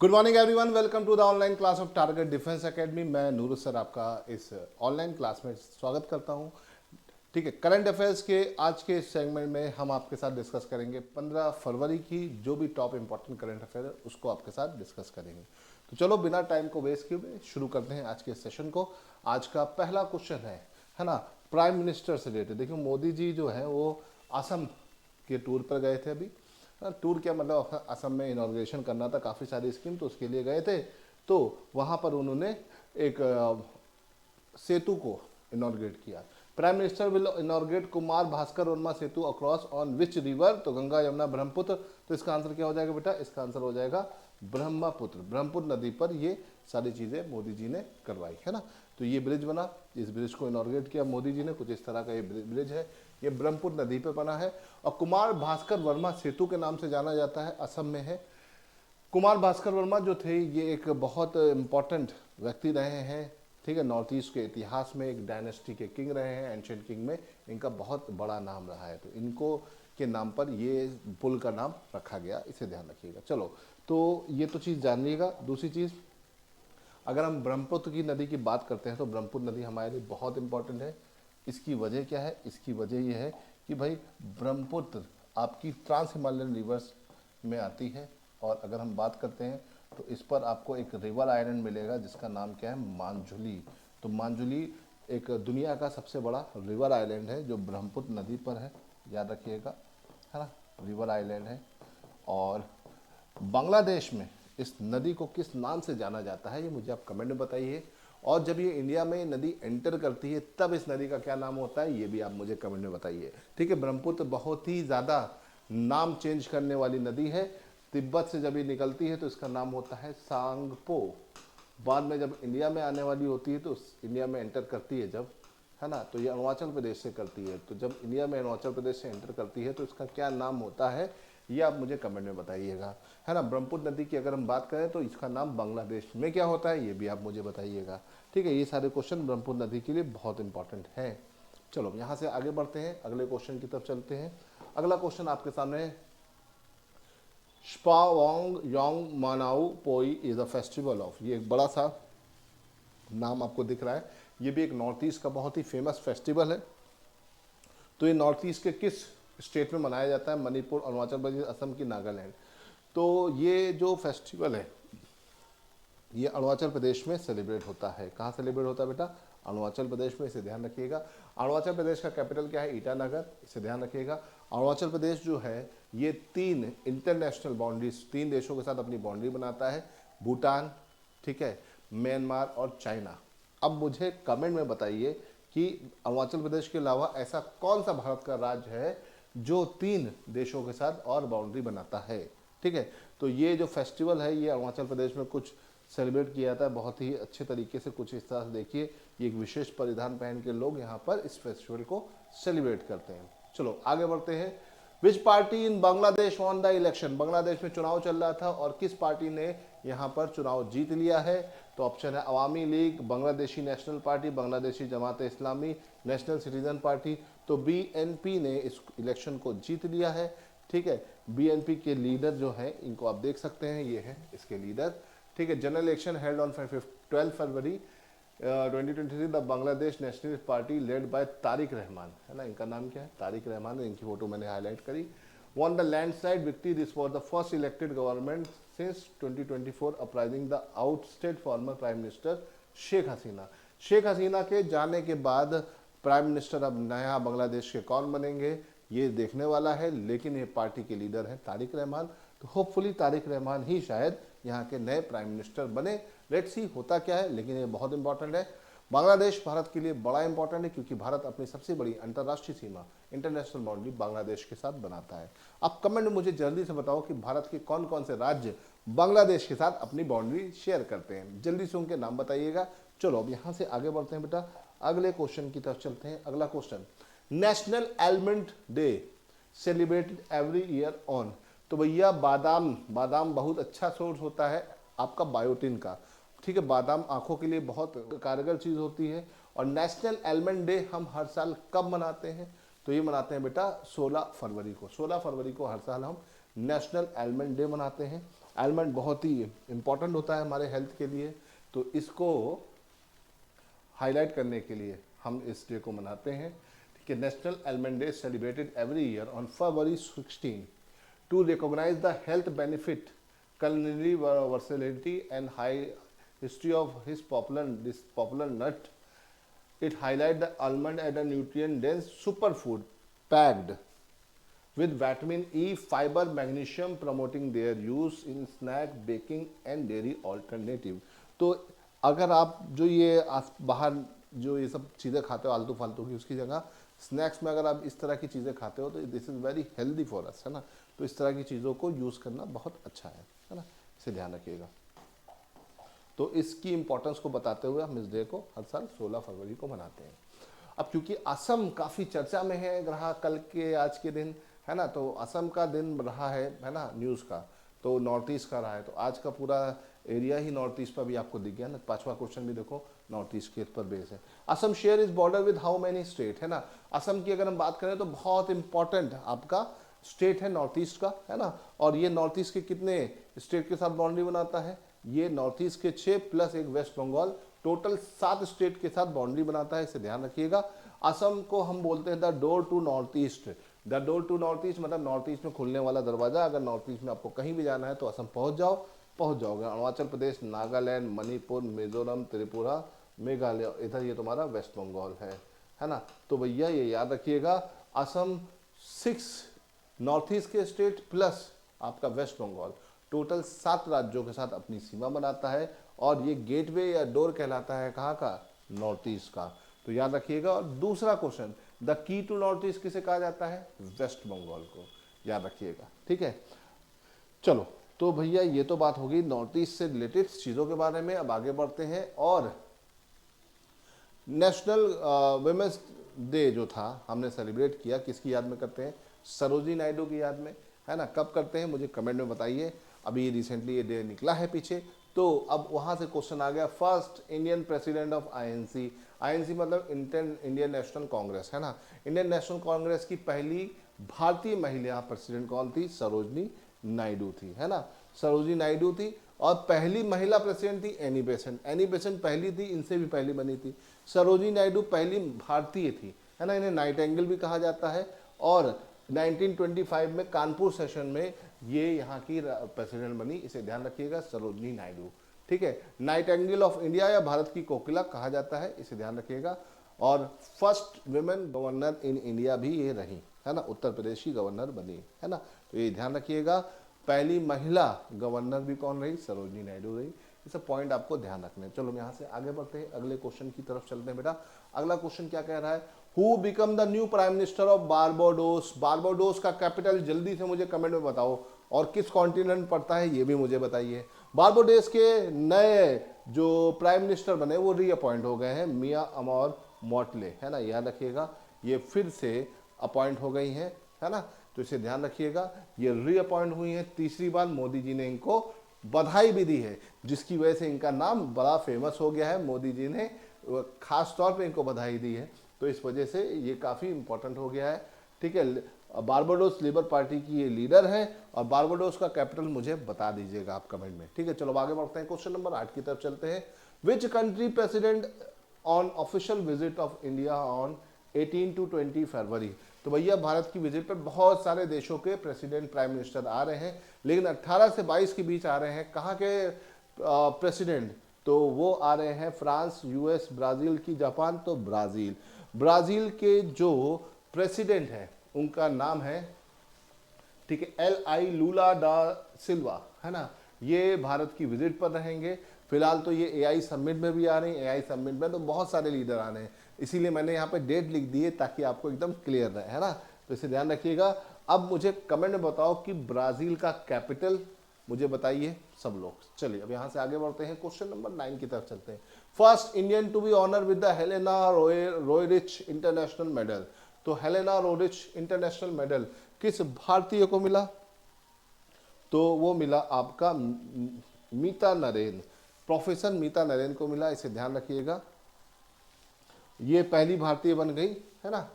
Good morning everyone, welcome to the online class of target defence academy. मैं Noor sir आपका इस online class में स्वागत करता हूं। ठीक है, करंट अफेयर्स के आज के इस सेगमेंट में हम आपके साथ डिस्कस करेंगे 15 फरवरी की जो भी टॉप इंपॉर्टेंट करंट अफेयर है उसको आपके साथ डिस्कस करेंगे। तो चलो बिना टाइम को वेस्ट किए हुए शुरू करते हैं आज के सेशन को। आज का पहला क्वेश्चन है ना, प्राइम मिनिस्टर से रिलेटेड। देखिए मोदी जी जो है वो असम के टूर पर गए थे अभी। टूर क्या मतलब, असम में इनॉग्रेशन करना था काफ़ी सारी स्कीम, तो उसके लिए गए थे। तो वहाँ पर उन्होंने एक सेतु को इनॉग्रेट किया। Prime minister will inaugurate Kumar Bhaskar Verma Setu across on which river, तो गंगा यमुना ब्रह्मपुत्र। तो इसका आंसर क्या हो जाएगा बेटा? इसका आंसर हो जाएगा ब्रह्मपुत्र। ब्रह्मपुत्र नदी पर ये सारी चीज़ें मोदी जी ने करवाई है ना। तो ये ब्रिज बना, इस ब्रिज को इनॉग्रेट किया मोदी जी ने, कुछ इस तरह का ये ब्रिज है, ये ब्रह्मपुत्र नदी पर बना है। और कुमार भास्कर वर्मा सेतु के नाम से जाना जाता है, असम में है। कुमार भास्कर वर्मा जो थे ये एक बहुत इम्पॉर्टेंट व्यक्ति रहे हैं, ठीक है। नॉर्थ ईस्ट के इतिहास में एक डायनेस्टी के किंग रहे हैं, एंशिएंट किंग में इनका बहुत बड़ा नाम रहा है। तो इनको के नाम पर ये पुल का नाम रखा गया, इसे ध्यान रखिएगा। चलो, तो ये तो चीज़ जानिएगा। दूसरी चीज़, अगर हम ब्रह्मपुत्र की नदी की बात करते हैं तो ब्रह्मपुत्र नदी हमारे लिए बहुत इंपॉर्टेंट है। इसकी वजह क्या है? इसकी वजह ये है कि भाई ब्रह्मपुत्र आपकी ट्रांस हिमालयन रिवर्स में आती है। और अगर हम बात करते हैं तो इस पर आपको एक रिवर आइलैंड मिलेगा जिसका नाम क्या है? मांजुली। तो मांजुली एक दुनिया का सबसे बड़ा रिवर आइलैंड है जो ब्रह्मपुत्र नदी पर है, याद रखिएगा, है ना। रिवर आइलैंड है। और बांग्लादेश में इस नदी को किस नाम से जाना जाता है ये मुझे आप कमेंट में बताइए। और जब ये इंडिया में नदी एंटर करती है तब इस नदी का क्या नाम होता है ये भी आप मुझे कमेंट में बताइए। ठीक है, ब्रह्मपुत्र बहुत ही ज़्यादा नाम चेंज करने वाली नदी है। तिब्बत से जब ये निकलती है तो इसका नाम होता है सांगपो। बाद में जब इंडिया में आने वाली होती है तो इंडिया में एंटर करती है जब, है ना, तो ये अरुणाचल प्रदेश से करती है। तो जब इंडिया में अरुणाचल प्रदेश से एंटर करती है तो इसका क्या नाम होता है ये आप मुझे कमेंट में बताइएगा, है ना। ब्रह्मपुत्र नदी की अगर हम बात करें तो इसका नाम बांग्लादेश में क्या होता है ये भी आप मुझे बताइएगा। ठीक है, ये सारे क्वेश्चन ब्रह्मपुत्र नदी के लिए बहुत इंपॉर्टेंट हैं। चलो यहाँ से आगे बढ़ते हैं, अगले क्वेश्चन की तरफ चलते हैं। अगला क्वेश्चन आपके सामने, Spawang Yong Manau Poi is a festival of, ये एक बड़ा सा नाम आपको दिख रहा है। ये भी एक नॉर्थ ईस्ट का बहुत ही फेमस फेस्टिवल है। तो ये नॉर्थ ईस्ट के किस स्टेट में मनाया जाता है? मणिपुर, अरुणाचल प्रदेश, असम की, नागालैंड। तो ये जो फेस्टिवल है ये अरुणाचल प्रदेश में सेलिब्रेट होता है। कहाँ सेलिब्रेट होता है बेटा? अरुणाचल प्रदेश में, इसे ध्यान रखिएगा। अरुणाचल प्रदेश का कैपिटल क्या है? ईटानगर, इसे ध्यान रखिएगा। अरुणाचल प्रदेश जो है ये 3 इंटरनेशनल बाउंड्रीज, 3 देशों के साथ अपनी बाउंड्री बनाता है, भूटान, ठीक है, म्यांमार और चाइना। अब मुझे कमेंट में बताइए कि अरुणाचल प्रदेश के अलावा ऐसा कौन सा भारत का राज्य है जो 3 देशों के साथ और बाउंड्री बनाता है। ठीक है, तो ये जो फेस्टिवल है ये अरुणाचल प्रदेश में कुछ सेलिब्रेट किया जाता है बहुत ही अच्छे तरीके से। कुछ इस तरह से देखिए, ये एक विशेष परिधान पहन के लोग यहाँ पर इस फेस्टिवल को सेलिब्रेट करते हैं। चलो आगे बढ़ते हैं। विच party in Bangladesh won the election, Bangladesh में चुनाव चल रहा था और किस पार्टी ने यहाँ पर चुनाव जीत लिया है? तो ऑप्शन है Awami League, Bangladeshi National Party, Bangladeshi Jamaat Islami, National Citizen Party. तो बीएनपी ने इस इलेक्शन को जीत लिया है। ठीक है, बीएनपी के लीडर जो हैं इनको आप देख सकते हैं, ये है इसके लीडर। ठीक है, general election held on 12 February 2023 the Bangladesh nationalist party led by Tariq Rahman, है ना, इनका नाम क्या है? तारिक रहमान, इनकी फोटो मैंने हाईलाइट करी। won the landslide victory. This was the first elected government since 2024 uprising the ousted former prime minister Sheikh Hasina. Sheikh Hasina के जाने के बाद प्राइम मिनिस्टर अब नया बांग्लादेश के कौन बनेंगे ये देखने वाला है, लेकिन ये पार्टी के लीडर हैं तारिक रहमान। तो होपफुली तारिक रहमान ही शायद यहाँ के नए प्राइम मिनिस्टर बने। लेट्स सी होता क्या है, लेकिन ये बहुत इंपॉर्टेंट है। बांग्लादेश भारत के लिए बड़ा इंपॉर्टेंट है क्योंकि भारत अपनी सबसे बड़ी अंतर्राष्ट्रीय सीमा, इंटरनेशनल बाउंड्री बांग्लादेश के साथ बनाता है। आप कमेंट में मुझे जल्दी से बताओ कि भारत के कौन कौन से राज्य बांग्लादेश के साथ अपनी बाउंड्री शेयर करते हैं, जल्दी से उनके नाम बताइएगा। चलो अब यहाँ से आगे बढ़ते हैं बेटा, अगले क्वेश्चन की तरफ चलते हैं। अगला question, national almond day celebrated every year on. तो भैया बादाम बहुत अच्छा सोर्स होता है आपका बायोटिन का। ठीक है, बादाम आंखों के लिए बहुत कारगर चीज़ होती है। और नेशनल एलमंड डे हम हर साल कब मनाते हैं? तो ये मनाते हैं बेटा 16 फरवरी को। 16 फरवरी को हर साल हम नेशनल एलमंड डे मनाते हैं। आलमंड बहुत ही इम्पॉर्टेंट होता है हमारे हेल्थ के लिए, तो इसको हाईलाइट करने के लिए हम इस डे को मनाते हैं। ठीक है, national almond day celebrated every year on February 16 to recognise the health benefit, culinary versatility and high history of this popular nut. It highlights the almond as a nutrient-dense superfood packed with vitamin E, fiber, magnesium, promoting their use in snack, baking and dairy alternative. तो अगर आप जो ये बाहर जो ये सब चीज़ें खाते हो आलतू फालतू की, उसकी जगह स्नैक्स में अगर आप इस तरह की चीज़ें खाते हो तो this is very healthy for us, है ना। तो इस तरह की चीज़ों को यूज़ करना बहुत अच्छा है ना, इसे ध्यान रखिएगा। तो इसकी इंपॉर्टेंस को बताते हुए हम इस डे को हर साल 16 फरवरी को मनाते हैं। अब क्योंकि असम काफ़ी चर्चा में है रहा कल के आज के दिन, है ना, तो असम का दिन रहा है ना न्यूज़ का, तो नॉर्थ ईस्ट का रहा है, तो आज का पूरा एरिया ही नॉर्थ ईस्ट पर भी आपको दिख गया ना। 5वां क्वेश्चन भी देखो नॉर्थ ईस्ट के पर बेस है। Assam share is border with how many state, है ना। असम की अगर हम बात करें तो बहुत इंपॉर्टेंट आपका स्टेट है नॉर्थ ईस्ट का, है ना। और ये नॉर्थ ईस्ट के कितने स्टेट के साथ बाउंड्री बनाता है, ये नॉर्थ ईस्ट के 6 प्लस एक वेस्ट बंगाल, टोटल 7 स्टेट के साथ बाउंड्री बनाता है, इसे ध्यान रखिएगा। असम को हम बोलते हैं the door to north east. The door to north east मतलब नॉर्थ ईस्ट में खुलने वाला दरवाजा। अगर नॉर्थ ईस्ट में आपको कहीं भी जाना है तो असम पहुंच जाओगे। अरुणाचल प्रदेश, नागालैंड, मणिपुर, मिजोरम, त्रिपुरा, मेघालय, इधर ये तुम्हारा वेस्ट बंगाल है ना। तो भैया ये याद रखिएगा, असम 6 नॉर्थ ईस्ट के स्टेट प्लस आपका वेस्ट बंगाल, टोटल 7 राज्यों के साथ अपनी सीमा बनाता है, और ये गेटवे या डोर कहलाता है कहाँ का, नॉर्थ ईस्ट का। तो याद रखिएगा। और दूसरा question, the key to north east किसे कहा जाता है, वेस्ट बंगाल को, याद रखिएगा। ठीक है, चलो तो भैया ये तो बात होगी नॉर्थ ईस्ट से रिलेटेड चीज़ों के बारे में। अब आगे बढ़ते हैं, और नेशनल वुमेन्स डे जो था हमने सेलिब्रेट किया, किसकी याद में करते हैं, सरोजिनी नायडू की याद में, है ना। कब करते हैं मुझे कमेंट में बताइए। अभी रिसेंटली ये डे निकला है पीछे, तो अब वहाँ से क्वेश्चन आ गया, first Indian president of INC. INC मतलब इंडियन नेशनल कांग्रेस, है ना। इंडियन नेशनल कांग्रेस की पहली भारतीय महिला प्रेसिडेंट कौन थी, सरोजिनी नायडू थी, है ना। सरोजिनी नायडू थी। और पहली महिला प्रेसिडेंट थी एनी बेसेंट। एनी बेसेंट पहली थी, इनसे भी पहली बनी थी। सरोजिनी नायडू पहली भारतीय थी, है ना। इन्हें नाइटिंगेल भी कहा जाता है। और 1925 में कानपुर सेशन में ये यहाँ की प्रेसिडेंट बनी, इसे ध्यान रखिएगा, सरोजिनी नायडू। ठीक है, नाइटिंगेल ऑफ इंडिया या भारत की कोकिला कहा जाता है, इसे ध्यान रखिएगा। और first women governor in India भी ये रही, है ना, उत्तर प्रदेश की गवर्नर बनी, है ना। तो ये ध्यान रखिएगा, पहली महिला गवर्नर भी कौन रही, सरोजिनी नायडू रही। ये सब पॉइंट आपको ध्यान रखने हैं। चलो हम यहाँ से आगे बढ़ते हैं, अगले क्वेश्चन की तरफ चलते हैं बेटा। अगला क्वेश्चन क्या कह रहा है, who become the new prime minister of Barbados. Barbados का कैपिटल जल्दी से मुझे कमेंट में बताओ, और किस कॉन्टिनेंट पड़ता है ये भी मुझे बताइए। बारबाडोस के नए जो प्राइम मिनिस्टर बने वो रीअपॉइंट हो गए हैं, मिया अमौर मॉटले, है ना, याद रखिएगा। ये फिर से अपॉइंट हो गई हैं, है ना, तो इसे ध्यान रखिएगा। ये रीअपॉइंट हुई हैं तीसरी बार, मोदी जी ने इनको बधाई भी दी है, जिसकी वजह से इनका नाम बड़ा फेमस हो गया है। मोदी जी ने खास तौर पे इनको बधाई दी है, तो इस वजह से ये काफ़ी इंपॉर्टेंट हो गया है। ठीक है, बारबाडोस लेबर पार्टी की ये लीडर है, और बारबाडोस का कैपिटल मुझे बता दीजिएगा आप कमेंट में। ठीक है, चलो आगे बढ़ते हैं, क्वेश्चन नंबर 8 की तरफ चलते हैं। Which country president on official visit of India on 18 to 20 फरवरी। तो भैया भारत की विजिट पर बहुत सारे देशों के प्रेसिडेंट प्राइम मिनिस्टर आ रहे हैं, लेकिन 18 से 22 के बीच आ रहे हैं। कहाँ के प्रेसिडेंट, तो वो आ रहे हैं फ्रांस, यूएस, ब्राज़ील की, जापान, तो ब्राज़ील के जो प्रेसिडेंट हैं उनका नाम है, ठीक है, LI लूला डा सिल्वा, है ना। ये भारत की विजिट पर रहेंगे। फिलहाल तो ये AI समिट में भी आ रहे हैं। AI समिट में तो बहुत सारे लीडर आ रहे हैं, इसीलिए मैंने यहाँ पे डेट लिख दी है ताकि आपको एकदम क्लियर रहे, है ना। तो इसे ध्यान रखिएगा। अब मुझे कमेंट में बताओ कि ब्राज़ील का कैपिटल मुझे बताइए सब लोग। चलिए अब यहाँ से आगे बढ़ते हैं, क्वेश्चन नंबर 9 की तरफ चलते हैं। First Indian to be honour with the Helena Roerich International Medal. तो हेलेना रोयरिच इंटरनेशनल मेडल किस भारतीय को मिला, तो वो मिला आपका मीता नरेन, प्रोफेसर मीता नरेन को मिला, इसे ध्यान रखिएगा। ये पहली भारतीय बन गई, है ना।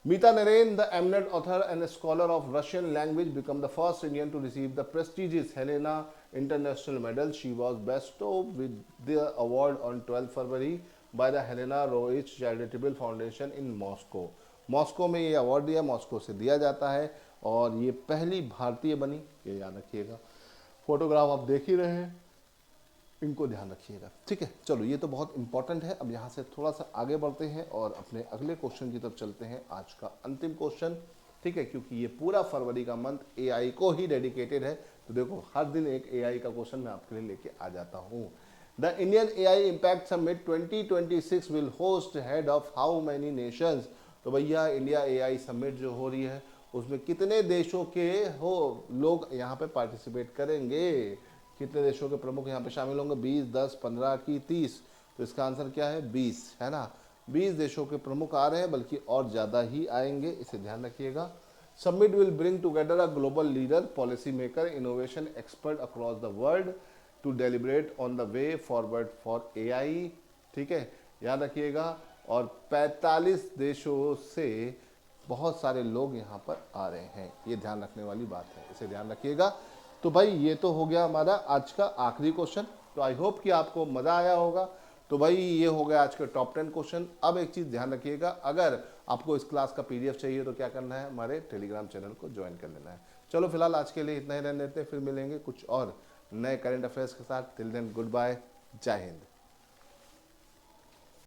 Mita Naren, the eminent author and a scholar of Russian language, became the first Indian to receive the prestigious Helena International Medal. She was bestowed with the award on 12 February by the Helena Roich Charitable Foundation in Moscow. Moscow में ये award दिया, Moscow से दिया जाता है और ये पहली भारतीय बनी, ये याद रखिएगा। फोटोग्राफ आप देख ही रहे हैं, इनको ध्यान रखिएगा, ठीक है। चलो ये तो बहुत इंपॉर्टेंट है। अब यहाँ से थोड़ा सा आगे बढ़ते हैं और अपने अगले क्वेश्चन की तरफ चलते हैं। आज का अंतिम क्वेश्चन, ठीक है, क्योंकि ये पूरा फरवरी का मंथ एआई को ही डेडिकेटेड है, तो देखो हर दिन एक एआई का क्वेश्चन मैं आपके लिए लेके आ जाता हूँ। The Indian AI impact summit 2026 will host head of how many Nations. तो भैया इंडिया एआई समिट जो हो रही है उसमें कितने देशों के लोग यहाँ पे पार्टिसिपेट करेंगे, कितने देशों के प्रमुख यहाँ पे शामिल होंगे? 20, 10, 15 की 30। तो इसका आंसर क्या है? 20, है ना। 20 देशों के प्रमुख आ रहे हैं, बल्कि और ज़्यादा ही आएंगे, इसे ध्यान रखिएगा। Summit will bring together a global leader, policy maker, innovation expert across the world to deliberate on the way forward for AI, ठीक है, याद रखिएगा। और 45 देशों से बहुत सारे लोग यहाँ पर आ रहे हैं, ये ध्यान रखने वाली बात है, इसे ध्यान रखिएगा। तो भाई ये तो हो गया हमारा आज का आखिरी क्वेश्चन। तो आई होप कि आपको मज़ा आया होगा। तो भाई ये हो गया आज के टॉप 10 क्वेश्चन। अब एक चीज़ ध्यान रखिएगा, अगर आपको इस क्लास का पीडीएफ चाहिए तो क्या करना है? हमारे टेलीग्राम चैनल को ज्वाइन कर लेना है। चलो फिलहाल आज के लिए इतना ही रहने देते हैं, फिर मिलेंगे कुछ और नए करंट अफेयर्स के साथ। टिल देन गुड बाय, जय हिंद।